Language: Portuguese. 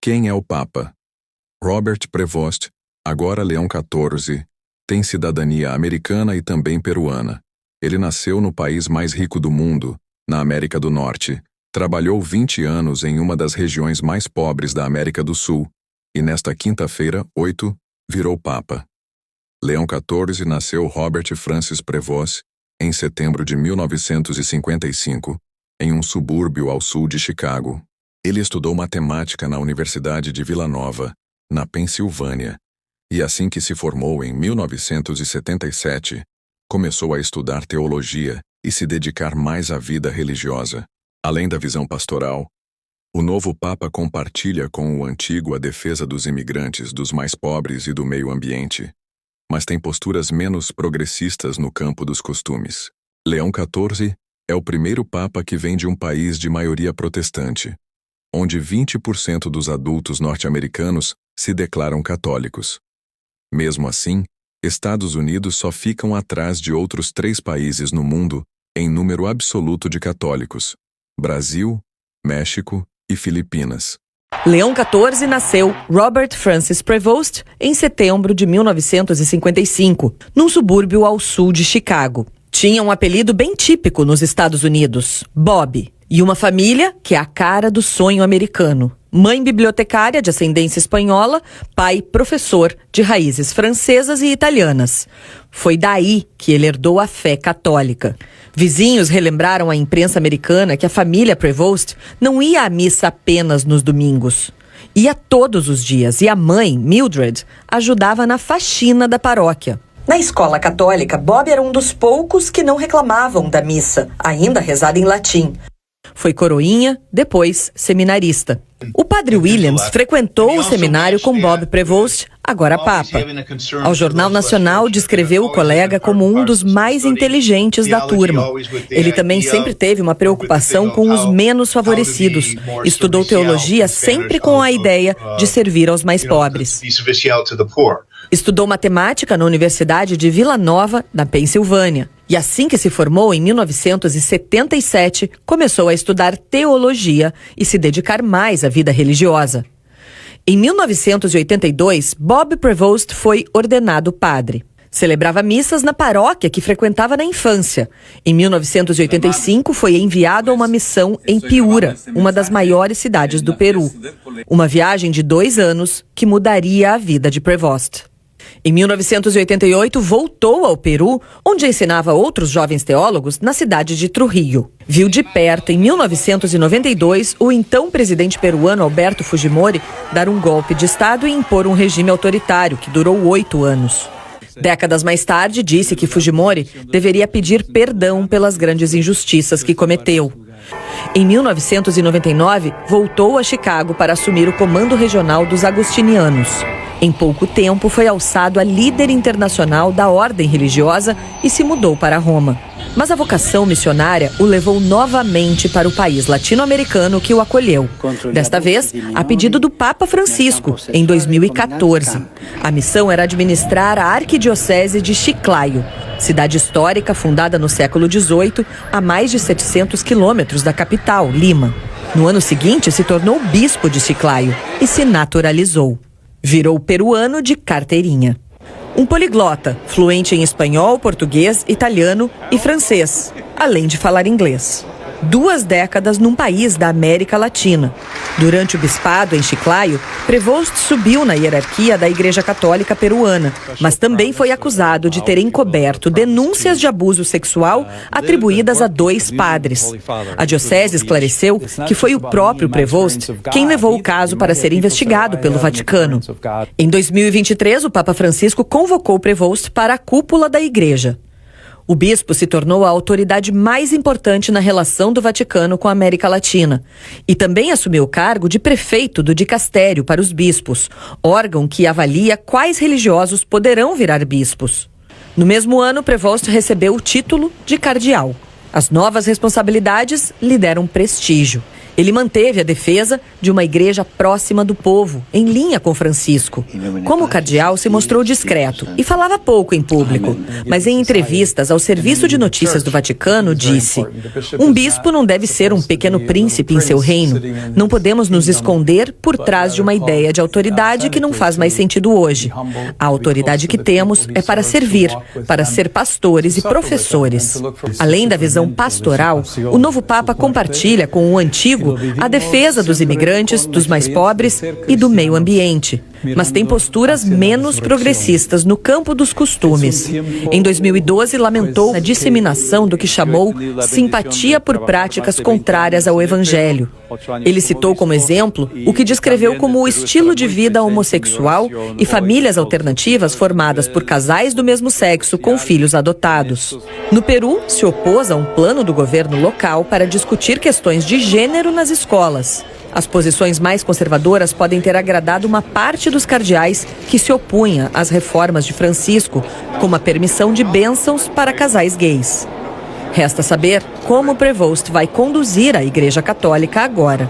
Quem é o Papa? Robert Prevost, agora Leão XIV, tem cidadania americana e também peruana. Ele nasceu no país mais rico do mundo, na América do Norte, trabalhou 20 anos em uma das regiões mais pobres da América do Sul e nesta quinta-feira, 8, virou Papa. Leão XIV nasceu Robert Francis Prevost em setembro de 1955, em um subúrbio ao sul de Chicago. Ele estudou matemática na Universidade de Villanova, na Pensilvânia, e assim que se formou em 1977, começou a estudar teologia e se dedicar mais à vida religiosa. Além da visão pastoral, o novo Papa compartilha com o antigo a defesa dos imigrantes, dos mais pobres e do meio ambiente, mas tem posturas menos progressistas no campo dos costumes. Leão XIV é o primeiro Papa que vem de um país de maioria protestante, onde 20% dos adultos norte-americanos se declaram católicos. Mesmo assim, Estados Unidos só ficam atrás de outros 3 países no mundo em número absoluto de católicos: Brasil, México e Filipinas. Leão XIV nasceu Robert Francis Prevost em setembro de 1955, num subúrbio ao sul de Chicago. Tinha um apelido bem típico nos Estados Unidos, Bob, e uma família que é a cara do sonho americano. Mãe bibliotecária de ascendência espanhola, pai professor de raízes francesas e italianas. Foi daí que ele herdou a fé católica. Vizinhos relembraram à imprensa americana que a família Prevost não ia à missa apenas nos domingos. Ia todos os dias e a mãe, Mildred, ajudava na faxina da paróquia. Na escola católica, Bob era um dos poucos que não reclamavam da missa, ainda rezada em latim. Foi coroinha, depois seminarista. O padre Williams frequentou o seminário com Bob Prevost, agora Papa. Ao Jornal Nacional, descreveu o colega como um dos mais inteligentes da turma. Ele também sempre teve uma preocupação com os menos favorecidos. Estudou teologia sempre com a ideia de servir aos mais pobres. Estudou matemática na Universidade de Villanova, na Pensilvânia. E assim que se formou, em 1977, começou a estudar teologia e se dedicar mais à vida religiosa. Em 1982, Bob Prevost foi ordenado padre. Celebrava missas na paróquia que frequentava na infância. Em 1985, foi enviado a uma missão em Piura, uma das maiores cidades do Peru. Uma viagem de 2 anos que mudaria a vida de Prevost. Em 1988, voltou ao Peru, onde ensinava outros jovens teólogos na cidade de Trujillo. Viu de perto, em 1992, o então presidente peruano Alberto Fujimori dar um golpe de Estado e impor um regime autoritário que durou 8 anos. Décadas mais tarde, disse que Fujimori deveria pedir perdão pelas grandes injustiças que cometeu. Em 1999, voltou a Chicago para assumir o comando regional dos agostinianos. Em pouco tempo, foi alçado a líder internacional da ordem religiosa e se mudou para Roma. Mas a vocação missionária o levou novamente para o país latino-americano que o acolheu. Desta vez, a pedido do Papa Francisco, em 2014. A missão era administrar a Arquidiocese de Chiclayo, cidade histórica fundada no século XVIII, a mais de 700 quilômetros da capital, Lima. No ano seguinte, se tornou bispo de Chiclayo e se naturalizou. Virou peruano de carteirinha. Um poliglota, fluente em espanhol, português, italiano e francês, além de falar inglês. 2 décadas num país da América Latina. Durante o bispado em Chiclayo, Prevost subiu na hierarquia da Igreja Católica peruana, mas também foi acusado de ter encoberto denúncias de abuso sexual atribuídas a 2 padres. A diocese esclareceu que foi o próprio Prevost quem levou o caso para ser investigado pelo Vaticano. Em 2023, o Papa Francisco convocou Prevost para a cúpula da Igreja. O bispo se tornou a autoridade mais importante na relação do Vaticano com a América Latina e também assumiu o cargo de prefeito do dicastério para os bispos, órgão que avalia quais religiosos poderão virar bispos. No mesmo ano, Prevost recebeu o título de cardeal. As novas responsabilidades lhe deram prestígio. Ele manteve a defesa de uma igreja próxima do povo, em linha com Francisco. Como cardeal, se mostrou discreto e falava pouco em público, mas em entrevistas ao Serviço de Notícias do Vaticano disse: um bispo não deve ser um pequeno príncipe em seu reino. Não podemos nos esconder por trás de uma ideia de autoridade que não faz mais sentido hoje. A autoridade que temos é para servir, para ser pastores e professores. Além da visão pastoral, o novo Papa compartilha com o antigo a defesa dos imigrantes, dos mais pobres e do meio ambiente. Mas tem posturas menos progressistas no campo dos costumes. Em 2012, lamentou a disseminação do que chamou simpatia por práticas contrárias ao Evangelho. Ele citou como exemplo o que descreveu como o estilo de vida homossexual e famílias alternativas formadas por casais do mesmo sexo com filhos adotados. No Peru, se opôs a um plano do governo local para discutir questões de gênero nas escolas. As posições mais conservadoras podem ter agradado uma parte dos cardeais que se opunha às reformas de Francisco, como a permissão de bênçãos para casais gays. Resta saber como Prevost vai conduzir a Igreja Católica agora.